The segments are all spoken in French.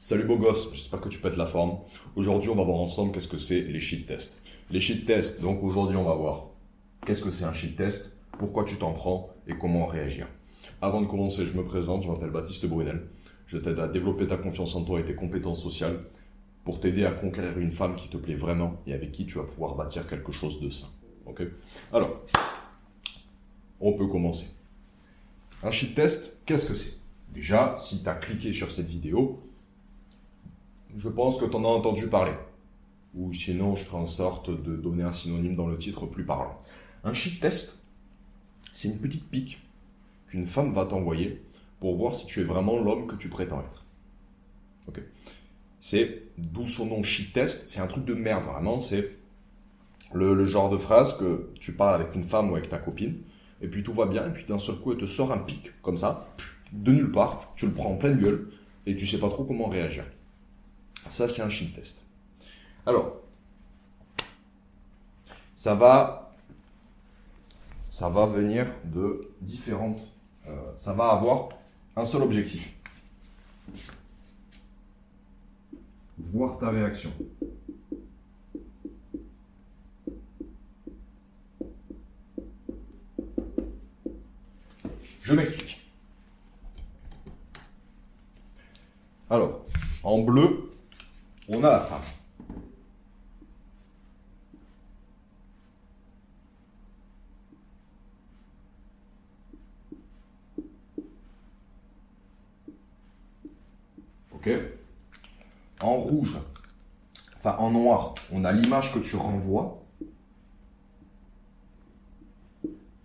Salut beau gosse, j'espère que tu pètes la forme. Aujourd'hui, on va voir ensemble qu'est-ce que c'est les shit tests. Les shit tests, donc aujourd'hui, on va voir qu'est-ce que c'est un shit test, pourquoi tu t'en prends et comment réagir. Avant de commencer, je me présente, je m'appelle Baptiste Brunel. Je t'aide à développer ta confiance en toi et tes compétences sociales pour t'aider à conquérir une femme qui te plaît vraiment et avec qui tu vas pouvoir bâtir quelque chose de sain. Ok? Alors, on peut commencer. Un shit test, qu'est-ce que c'est? Déjà, si tu as cliqué sur cette vidéo, je pense que tu en as entendu parler. Ou sinon, je ferai en sorte de donner un synonyme dans le titre plus parlant. Un shit test, c'est une petite pique qu'une femme va t'envoyer pour voir si tu es vraiment l'homme que tu prétends être. Ok. C'est, d'où son nom shit test, c'est un truc de merde, vraiment. C'est le genre de phrase que tu parles avec une femme ou avec ta copine, et puis tout va bien, et puis d'un seul coup, elle te sort un pic, comme ça, de nulle part, tu le prends en pleine gueule, et tu sais pas trop comment réagir. Ça, c'est un shit test. Alors, ça va venir de différentes... ça va avoir un seul objectif. Voir ta réaction. Je m'explique. Alors, en bleu, on a la femme. Ok? En rouge, enfin en noir, on a l'image que tu renvoies,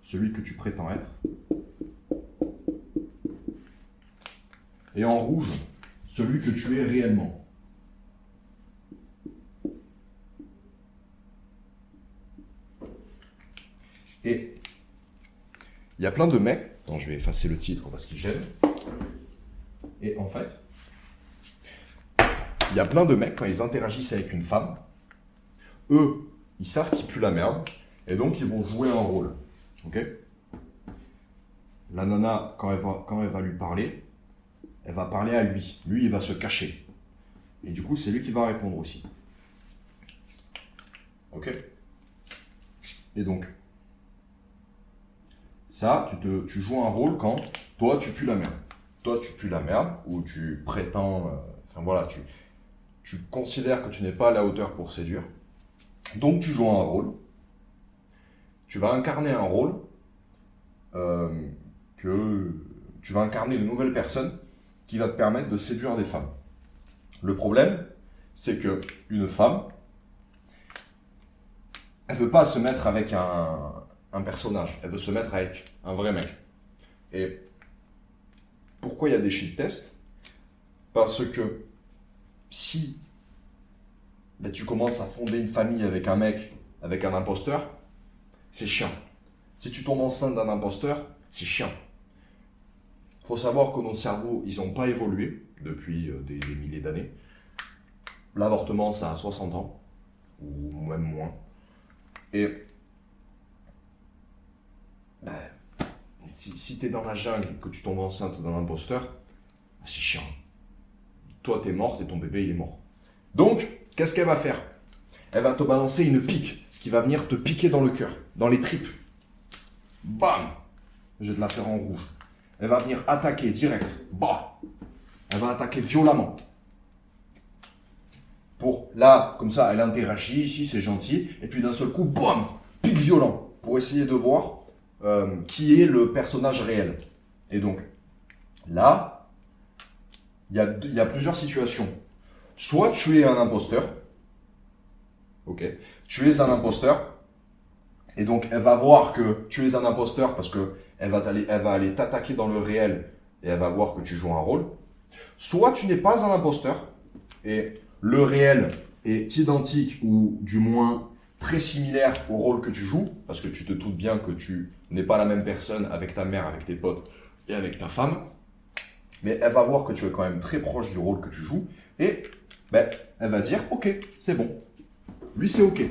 celui que tu prétends être. Et en rouge, celui que tu es réellement. Et il y a plein de mecs, attends, je vais effacer le titre parce qu'il gêne. Et en fait, il y a plein de mecs, quand ils interagissent avec une femme, eux, ils savent qu'ils puent la merde, et donc ils vont jouer un rôle. Ok? La nana, quand elle va lui parler, elle va parler à lui. Lui, il va se cacher. Et du coup, c'est lui qui va répondre aussi. Ok? Et donc, ça, tu joues un rôle quand toi, tu pues la merde. Toi, tu pues la merde, ou tu prétends... enfin voilà, tu considères que tu n'es pas à la hauteur pour séduire. Donc, tu joues un rôle. Tu vas incarner un rôle tu vas incarner une nouvelle personne qui va te permettre de séduire des femmes. Le problème, c'est que une femme, elle veut pas se mettre avec un personnage, elle veut se mettre avec un vrai mec. Et pourquoi il y a des shit tests? Parce que si tu commences à fonder une famille avec un mec, avec un imposteur, c'est chiant. Si tu tombes enceinte d'un imposteur, c'est chiant. Il faut savoir que nos cerveaux, ils n'ont pas évolué depuis des milliers d'années. L'avortement, ça a 60 ans, ou même moins. Et si tu es dans la jungle et que tu tombes enceinte d'un imposteur, c'est chiant. Toi, tu es morte et ton bébé, il est mort. Donc, qu'est-ce qu'elle va faire? Elle va te balancer une pique qui va venir te piquer dans le cœur, dans les tripes. Bam! Je vais te la faire en rouge. Elle va venir attaquer direct. Bah! Elle va attaquer violemment. Pour là, comme ça, elle interagit, ici, c'est gentil. Et puis d'un seul coup, bam! Pique violent. Pour essayer de voir qui est le personnage réel. Et donc, là, il y a plusieurs situations. Soit tu es un imposteur. Ok. Tu es un imposteur. Et donc, elle va voir que tu es un imposteur parce que elle va aller t'attaquer dans le réel et elle va voir que tu joues un rôle. Soit tu n'es pas un imposteur et le réel est identique ou du moins très similaire au rôle que tu joues parce que tu te doutes bien que tu n'es pas la même personne avec ta mère, avec tes potes et avec ta femme. Mais elle va voir que tu es quand même très proche du rôle que tu joues et elle va dire « Ok, c'est bon. Lui, c'est ok. »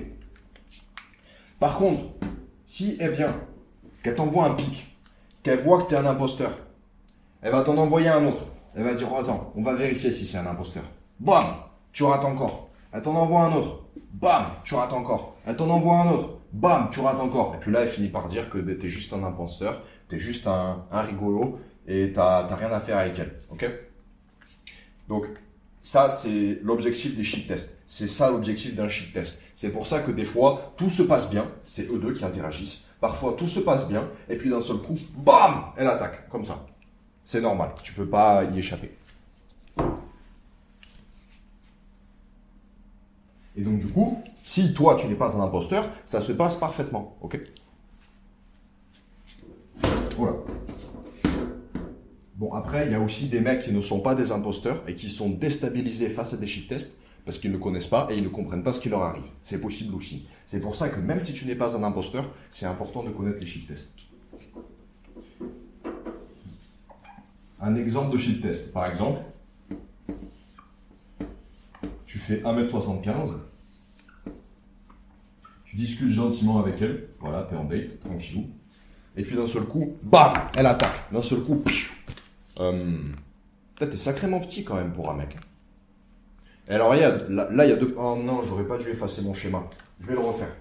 Par contre, si elle vient, qu'elle t'envoie un pic, qu'elle voit que tu es un imposteur, elle va t'en envoyer un autre. Elle va dire, oh, attends, on va vérifier si c'est un imposteur. Bam, tu rates encore. Elle t'en envoie un autre. Bam, tu rates encore. Elle t'en envoie un autre. Bam, tu rates encore. Et puis là, elle finit par dire que t'es juste un imposteur, t'es juste un rigolo et t'as rien à faire avec elle. Ok? Donc, ça, c'est l'objectif des shit tests. C'est ça l'objectif d'un shit test. C'est pour ça que des fois, tout se passe bien. C'est eux deux qui interagissent. Parfois, tout se passe bien. Et puis d'un seul coup, bam, elle attaque. Comme ça. C'est normal. Tu peux pas y échapper. Et donc, du coup, si toi, tu n'es pas un imposteur, ça se passe parfaitement. Ok? Voilà. Bon, après, il y a aussi des mecs qui ne sont pas des imposteurs et qui sont déstabilisés face à des shit tests parce qu'ils ne connaissent pas et ils ne comprennent pas ce qui leur arrive. C'est possible aussi. C'est pour ça que même si tu n'es pas un imposteur, c'est important de connaître les shit tests. Un exemple de shit test. Par exemple, tu fais 1m75, tu discutes gentiment avec elle, voilà, t'es en date, tranquillou, et puis d'un seul coup, bam, elle attaque. D'un seul coup, t'es sacrément petit quand même pour un mec. Et alors, là, il y a deux... Oh non, j'aurais pas dû effacer mon schéma. Je vais le refaire.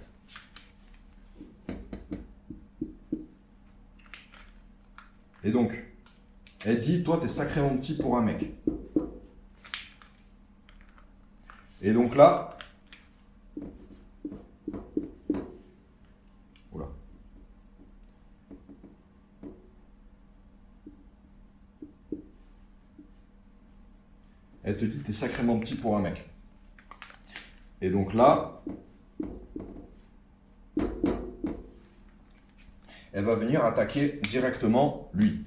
Et donc, elle dit, toi, t'es sacrément petit pour un mec. Et donc là... Oula. Elle te dit, t'es sacrément petit pour un mec. Et donc là, elle va venir attaquer directement lui.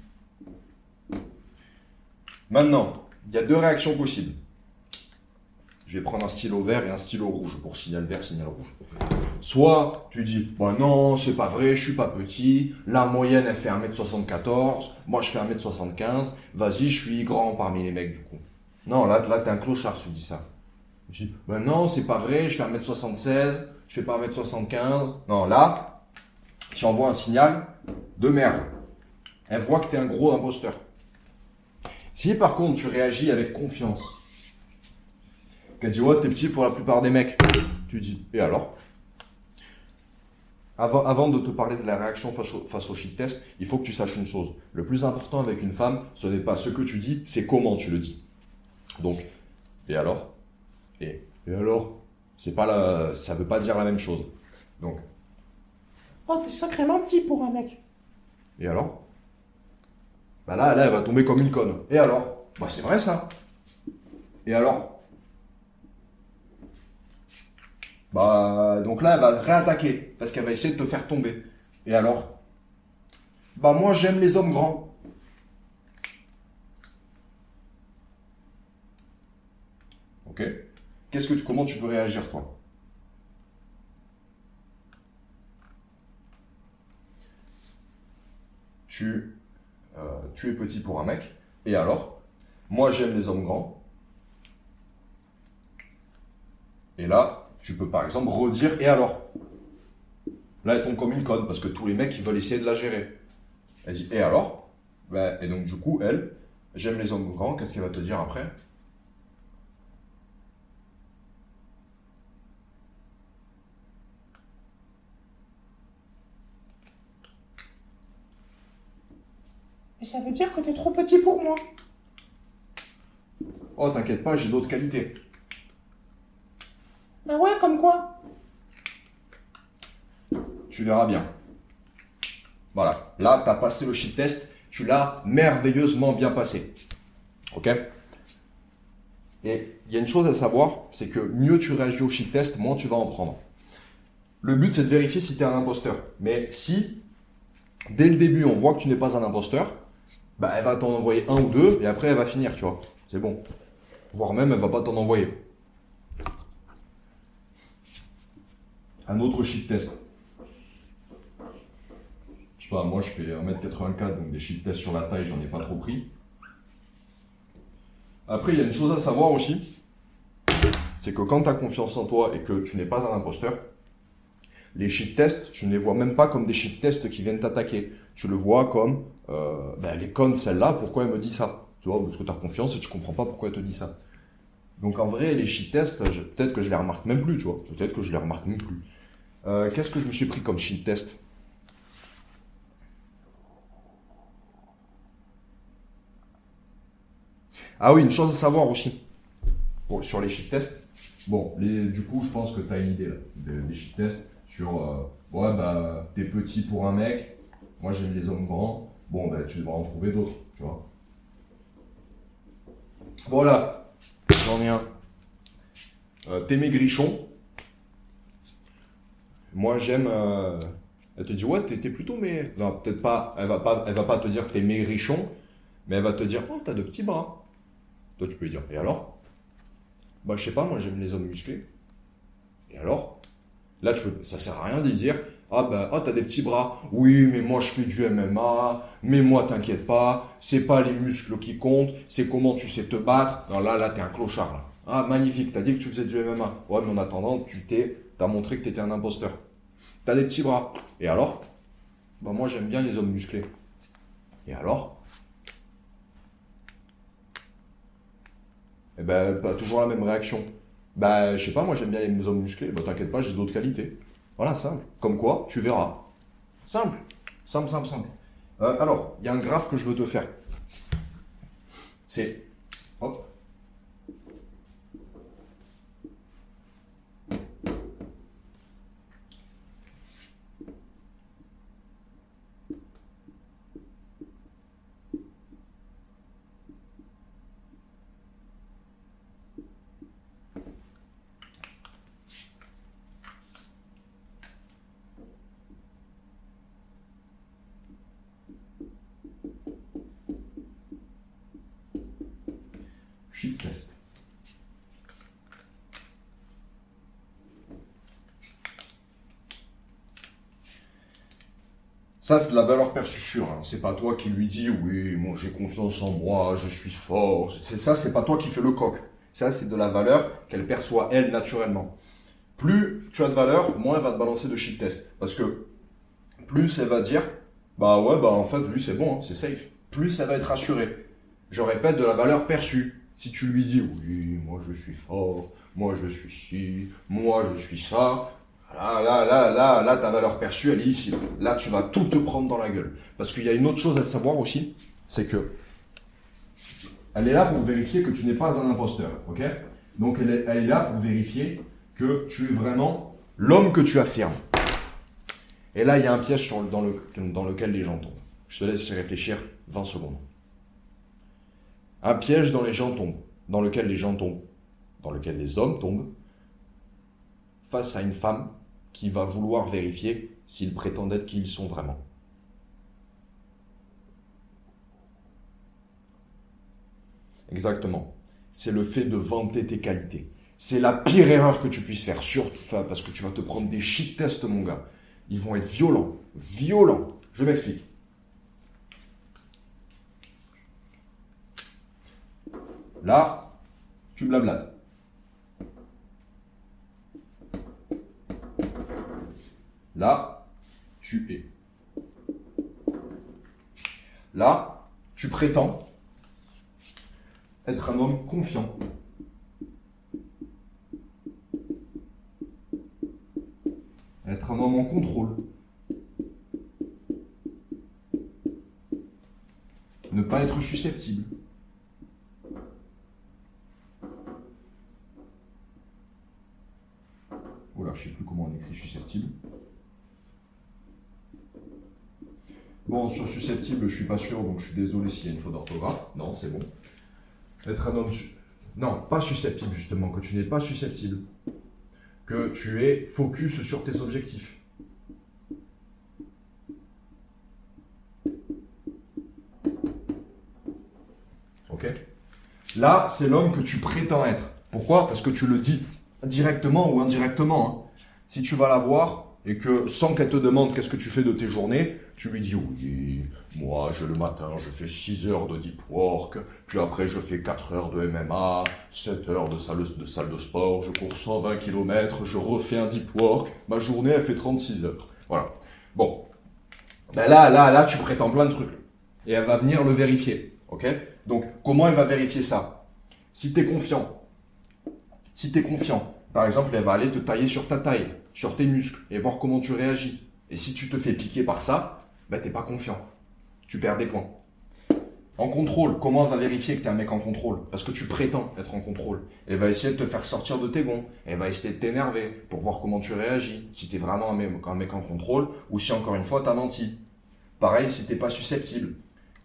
Maintenant, il y a deux réactions possibles. Je vais prendre un stylo vert et un stylo rouge pour signal vert, signal rouge. Soit tu dis, bah non, c'est pas vrai, je suis pas petit, la moyenne elle fait 1m74, moi je fais 1m75, vas-y, je suis grand parmi les mecs du coup. Non, là t'es un clochard si tu dis ça. Tu dis, bah non, c'est pas vrai, je fais 1m76, je fais pas 1m75. Non, là, tu envoies un signal de merde. Elle voit que t'es un gros imposteur. Si par contre tu réagis avec confiance, qu'elle dit, ouais, t'es petit pour la plupart des mecs, tu dis, et alors? Avant de te parler de la réaction face au shit test, il faut que tu saches une chose. Le plus important avec une femme, ce n'est pas ce que tu dis, c'est comment tu le dis. Donc, et alors? Et alors? C'est pas ça veut pas dire la même chose. Donc, oh, t'es sacrément petit pour un mec. Et alors? Bah là, elle va tomber comme une conne. Et alors? Bah c'est vrai ça. Et alors? Bah, donc là, elle va réattaquer, parce qu'elle va essayer de te faire tomber. Et alors? Bah, moi, j'aime les hommes grands. Ok? Comment tu peux réagir, toi? Tu es petit pour un mec, et alors? Moi, j'aime les hommes grands. Et là, tu peux par exemple redire, et alors? Là, elle tombe comme une conne, parce que tous les mecs, ils veulent essayer de la gérer. Elle dit, et alors? Et donc, du coup, elle, j'aime les hommes grands, qu'est-ce qu'elle va te dire après? Et ça veut dire que t'es trop petit pour moi. Oh, t'inquiète pas, j'ai d'autres qualités. Bah ouais, comme quoi? Tu verras bien. Voilà. Là, t'as passé le shit test. Tu l'as merveilleusement bien passé. Ok? Et il y a une chose à savoir, c'est que mieux tu réagis au shit test, moins tu vas en prendre. Le but, c'est de vérifier si tu es un imposteur. Mais si, dès le début, on voit que tu n'es pas un imposteur, bah, elle va t'en envoyer un ou deux, et après, elle va finir, tu vois. C'est bon. Voire même, elle va pas t'en envoyer. Un autre shit test. Je sais pas, moi, je fais 1m84, donc des shit tests sur la taille, j'en ai pas trop pris. Après, il y a une chose à savoir aussi, c'est que quand tu as confiance en toi et que tu n'es pas un imposteur, les shit tests, tu ne les vois même pas comme des shit tests qui viennent t'attaquer. Tu le vois comme, les connes, celle-là, pourquoi elle me dit ça? Tu vois, parce que tu as confiance et tu comprends pas pourquoi elle te dit ça. Donc en vrai, les shit tests, peut-être que je les remarque même plus, tu vois. Peut-être que je les remarque même plus. Qu'est-ce que je me suis pris comme shit test? Ah oui, une chose à savoir aussi, sur les shit tests. Bon, du coup, je pense que tu as une idée là, des shit tests sur, ouais, bah, t'es petit pour un mec, moi j'aime les hommes grands, bon, bah, tu devras en trouver d'autres, tu vois. Voilà, j'en ai un. T'es maigrichon, moi j'aime... elle te dit, ouais, t'es plutôt, mais... Non, peut-être pas, elle va pas te dire que t'es maigrichon, mais elle va te dire, oh, t'as de petits bras. Toi, tu peux lui dire, et alors? Bah, je sais pas, moi j'aime les hommes musclés. Et alors? Là, ça sert à rien d'y dire, ah bah, oh, t'as des petits bras. Oui, mais moi je fais du MMA, mais moi t'inquiète pas, c'est pas les muscles qui comptent, c'est comment tu sais te battre. Non, là, t'es un clochard, là. Ah, magnifique, t'as dit que tu faisais du MMA. Ouais, mais en attendant, t'as montré que t'étais un imposteur. T'as des petits bras. Et alors? Bah, moi j'aime bien les hommes musclés. Et alors? Eh ben, bah, toujours la même réaction. Bah, je sais pas, moi j'aime bien les hommes musclés. Bah, t'inquiète pas, j'ai d'autres qualités. Voilà, simple. Comme quoi, tu verras. Simple. Simple, simple, simple. Alors, il y a un graphe que je veux te faire. C'est... Hop. Shit test. Ça, c'est de la valeur perçue sûre. Hein. C'est pas toi qui lui dis, oui, moi j'ai confiance en moi, je suis fort. C'est pas toi qui fais le coq. Ça, c'est de la valeur qu'elle perçoit, elle, naturellement. Plus tu as de valeur, moins elle va te balancer de shit test. Parce que plus elle va dire, bah ouais, bah en fait, lui, c'est bon, hein, c'est safe. Plus elle va être rassurée. Je répète, de la valeur perçue. Si tu lui dis, oui, moi je suis fort, moi je suis ci, moi je suis ça, là, ta valeur perçue, elle est ici. Là, tu vas tout te prendre dans la gueule. Parce qu'il y a une autre chose à savoir aussi, c'est que elle est là pour vérifier que tu n'es pas un imposteur, ok? Donc elle est là pour vérifier que tu es vraiment l'homme que tu affirmes. Et là, il y a un piège dans lequel les gens tombent. Je te laisse y réfléchir 20 secondes. Un piège dans lequel les hommes tombent, face à une femme qui va vouloir vérifier s'ils prétendent être qui ils sont vraiment. Exactement. C'est le fait de vanter tes qualités. C'est la pire erreur que tu puisses faire, surtout parce que tu vas te prendre des shit tests, mon gars. Ils vont être violents. Violents. Je m'explique. Là, tu blablates. Là, tu es. Là, tu prétends être un homme confiant. Être un homme en contrôle. Ne pas être susceptible. Voilà, je ne sais plus comment on écrit susceptible. Bon, sur susceptible, je suis pas sûr, donc je suis désolé s'il y a une faute d'orthographe. Non, c'est bon. Être un homme... Non, pas susceptible, justement, que tu n'es pas susceptible. Que tu es focus sur tes objectifs. Ok? Là, c'est l'homme que tu prétends être. Pourquoi? Parce que tu le dis directement ou indirectement. Hein. Si tu vas la voir et que sans qu'elle te demande qu'est-ce que tu fais de tes journées, tu lui dis oui, moi le matin je fais 6 heures de deep work, puis après je fais 4 heures de MMA, 7 heures de salle de sport, je cours 120 km, je refais un deep work, ma journée elle fait 36 heures. Voilà. Bon. Ben là, tu prétends plein de trucs. Et elle va venir le vérifier. Ok? Donc, comment elle va vérifier ça? Si tu es confiant, par exemple, elle va aller te tailler sur ta taille, sur tes muscles, et voir comment tu réagis. Et si tu te fais piquer par ça, bah, t'es pas confiant. Tu perds des points. En contrôle, comment elle va vérifier que tu es un mec en contrôle? Parce que tu prétends être en contrôle. Elle va essayer de te faire sortir de tes gonds. Elle va essayer de t'énerver pour voir comment tu réagis. Si tu es vraiment un mec en contrôle ou si encore une fois tu as menti. Pareil, si t'es pas susceptible.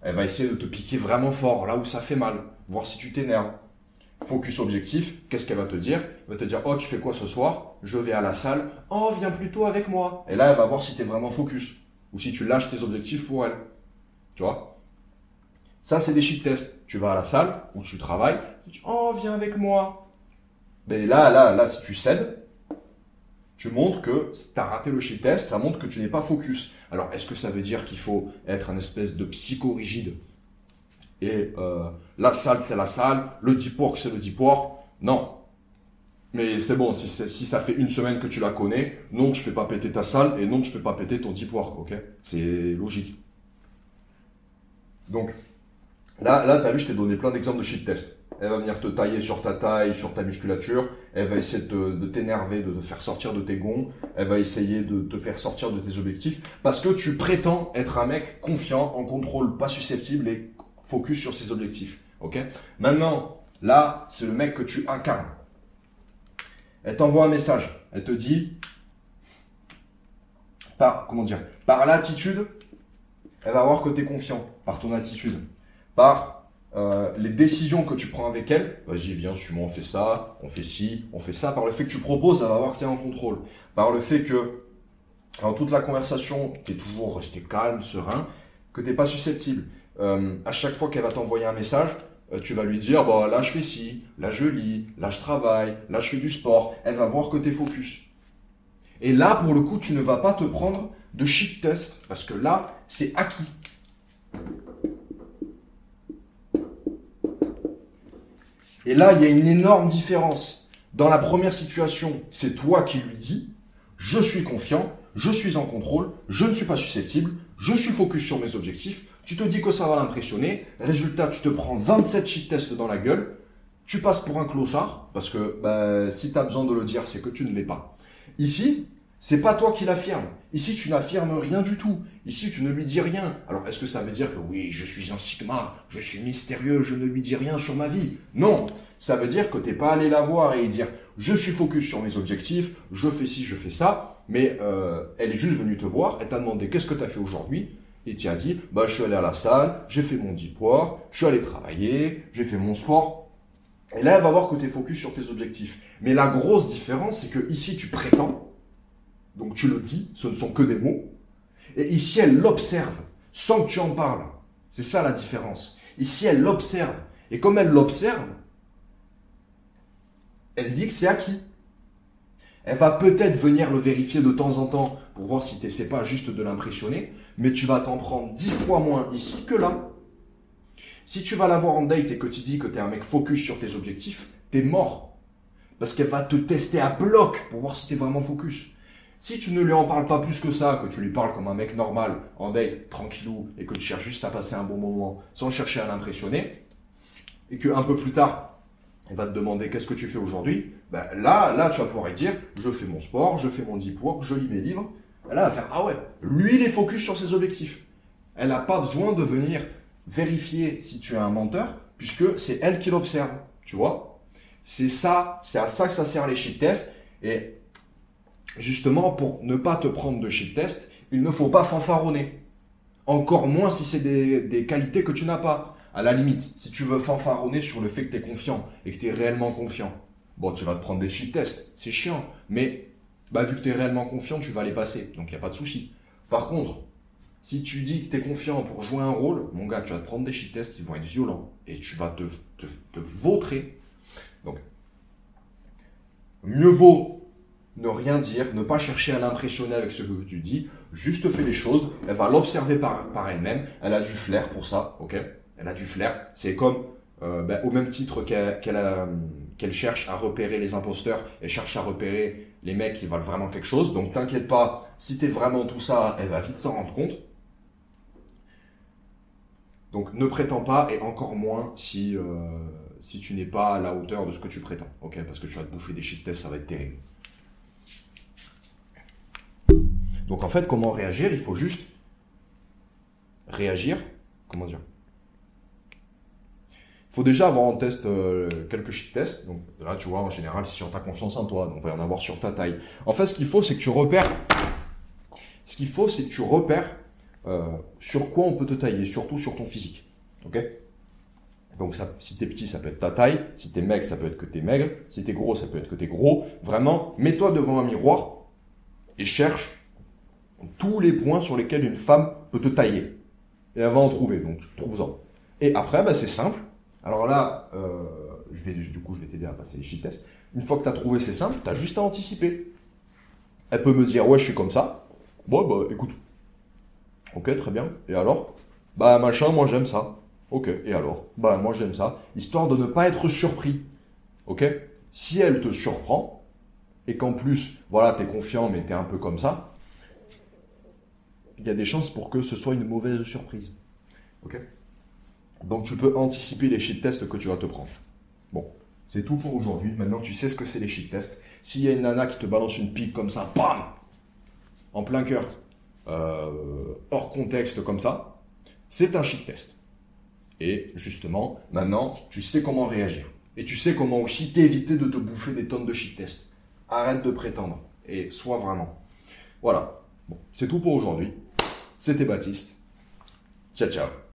Elle va essayer de te piquer vraiment fort, là où ça fait mal. Voir si tu t'énerves. Focus objectif, qu'est-ce qu'elle va te dire? Elle va te dire, oh, tu fais quoi ce soir? Je vais à la salle. Oh, viens plutôt avec moi. Et là, elle va voir si tu es vraiment focus. Ou si tu lâches tes objectifs pour elle. Tu vois? Ça, c'est des shit tests. Tu vas à la salle où tu travailles, tu dis, oh, viens avec moi. Mais là, si tu cèdes, tu montres que tu as raté le shit test, ça montre que tu n'es pas focus. Alors, est-ce que ça veut dire qu'il faut être un espèce de psycho-rigide et la salle, c'est la salle, le deep work, c'est le deep work? Non. Mais c'est bon, si ça fait une semaine que tu la connais, non, tu fais pas péter ta salle et non, tu fais pas péter ton deep work, ok? C'est logique. Donc, là, tu as vu, je t'ai donné plein d'exemples de shit test. Elle va venir te tailler sur ta taille, sur ta musculature. Elle va essayer de t'énerver, de te faire sortir de tes gonds. Elle va essayer de te faire sortir de tes objectifs. Parce que tu prétends être un mec confiant, en contrôle, pas susceptible et focus sur ses objectifs. Ok? Maintenant, là, c'est le mec que tu incarnes. Elle t'envoie un message. Elle te dit, par l'attitude, elle va voir que tu es confiant, par ton attitude. Par les décisions que tu prends avec elle, vas-y, viens, suis-moi, on fait ça, on fait ci, on fait ça. Par le fait que tu proposes, elle va voir que tu es en contrôle. Par le fait que, dans toute la conversation, tu es toujours resté calme, serein, que tu n'es pas susceptible. À chaque fois qu'elle va t'envoyer un message, tu vas lui dire, bah, là je fais ci, là je lis, là je travaille, là je fais du sport. Elle va voir que tu es focus. Et là, pour le coup, tu ne vas pas te prendre de shit test, parce que là, c'est acquis. Et là, il y a une énorme différence. Dans la première situation, c'est toi qui lui dis, je suis confiant, je suis en contrôle, je ne suis pas susceptible, je suis focus sur mes objectifs, tu te dis que ça va l'impressionner, résultat, tu te prends 27 shit tests dans la gueule, tu passes pour un clochard, parce que si tu as besoin de le dire, c'est que tu ne l'es pas. Ici, c'est pas toi qui l'affirme. Ici, tu n'affirmes rien du tout. Ici, tu ne lui dis rien. Alors, est-ce que ça veut dire que oui, je suis un Sigma, je suis mystérieux, je ne lui dis rien sur ma vie? Non. Ça veut dire que t'es pas allé la voir et dire, je suis focus sur mes objectifs, je fais ci, je fais ça, mais elle est juste venue te voir, elle t'a demandé qu'est-ce que tu as fait aujourd'hui, et tu as dit, je suis allé à la salle, j'ai fait mon deep work, je suis allé travailler, j'ai fait mon sport. Et là, elle va voir que tu es focus sur tes objectifs. Mais la grosse différence, c'est que ici, tu prétends, donc tu le dis, ce ne sont que des mots. Et ici, elle l'observe, sans que tu en parles. C'est ça la différence. Ici, elle l'observe. Et comme elle l'observe, elle dit que c'est acquis. Elle va peut-être venir le vérifier de temps en temps pour voir si tu n'essaies pas juste de l'impressionner, mais tu vas t'en prendre 10 fois moins ici que là. Si tu vas la voir en date et que tu dis que tu es un mec focus sur tes objectifs, t'es mort. Parce qu'elle va te tester à bloc pour voir si tu es vraiment focus. Si tu ne lui en parles pas plus que ça, que tu lui parles comme un mec normal, en date, tranquillou, et que tu cherches juste à passer un bon moment sans chercher à l'impressionner, et qu'un peu plus tard, elle va te demander qu'est-ce que tu fais aujourd'hui, là, tu vas pouvoir lui dire, je fais mon sport, je fais mon deep work, je lis mes livres. Là, elle va faire, ah ouais, lui, il est focus sur ses objectifs. Elle n'a pas besoin de venir vérifier si tu es un menteur, puisque c'est elle qui l'observe, tu vois. C'est à ça que ça sert les shit tests, et justement, pour ne pas te prendre de shit test, il ne faut pas fanfaronner. Encore moins si c'est des qualités que tu n'as pas. À la limite, si tu veux fanfaronner sur le fait que tu es confiant et que tu es réellement confiant, bon, tu vas te prendre des shit tests, c'est chiant. Mais vu que tu es réellement confiant, tu vas les passer. Donc, il n'y a pas de souci. Par contre, si tu dis que tu es confiant pour jouer un rôle, mon gars, tu vas te prendre des shit tests, ils vont être violents. Et tu vas te vautrer. Donc, mieux vaut ne rien dire, ne pas chercher à l'impressionner avec ce que tu dis, juste fais les choses, elle va l'observer par elle-même, elle a du flair pour ça, ok? Elle a du flair, c'est comme, au même titre qu'elle cherche à repérer les imposteurs, elle cherche à repérer les mecs qui valent vraiment quelque chose, donc t'inquiète pas, si t'es vraiment tout ça, elle va vite s'en rendre compte. Donc ne prétends pas, et encore moins si tu n'es pas à la hauteur de ce que tu prétends. Ok, parce que tu vas te bouffer des shit tests, ça va être terrible. Donc en fait, comment réagir? Il faut juste réagir. Comment dire? Il faut déjà avoir en test quelques shit tests. Donc là, tu vois, en général, c'est sur ta confiance en toi. Donc il va y en avoir sur ta taille. En fait, ce qu'il faut, c'est que tu repères. Ce qu'il faut, c'est que tu repères sur quoi on peut te tailler, surtout sur ton physique. Ok? Donc ça, si t'es petit, ça peut être ta taille. Si t'es maigre, ça peut être que t'es maigre. Si t'es gros, ça peut être que t'es gros. Vraiment, mets-toi devant un miroir et cherche tous les points sur lesquels une femme peut te tailler. Et elle va en trouver, donc trouve-en. Et après, bah, c'est simple. Alors là, je vais t'aider à passer les shit tests. Une fois que tu as trouvé, c'est simple, tu as juste à anticiper. Elle peut me dire, ouais, je suis comme ça. Bon, bah, écoute. Ok, très bien. Et alors? Bah, machin, moi, j'aime ça. Ok, et alors? Bah, moi, j'aime ça. Histoire de ne pas être surpris. Ok? Si elle te surprend, et qu'en plus, voilà, t'es confiant, mais t'es un peu comme ça, il y a des chances pour que ce soit une mauvaise surprise. Ok? Donc tu peux anticiper les shit tests que tu vas te prendre. Bon, c'est tout pour aujourd'hui. Maintenant tu sais ce que c'est les shit tests. S'il y a une nana qui te balance une pique comme ça, bam, en plein cœur, hors contexte comme ça, c'est un shit test. Et justement, maintenant, tu sais comment réagir. Et tu sais comment aussi t'éviter de te bouffer des tonnes de shit tests. Arrête de prétendre et sois vraiment. Voilà. Bon, c'est tout pour aujourd'hui. C'était Baptiste. Ciao, ciao.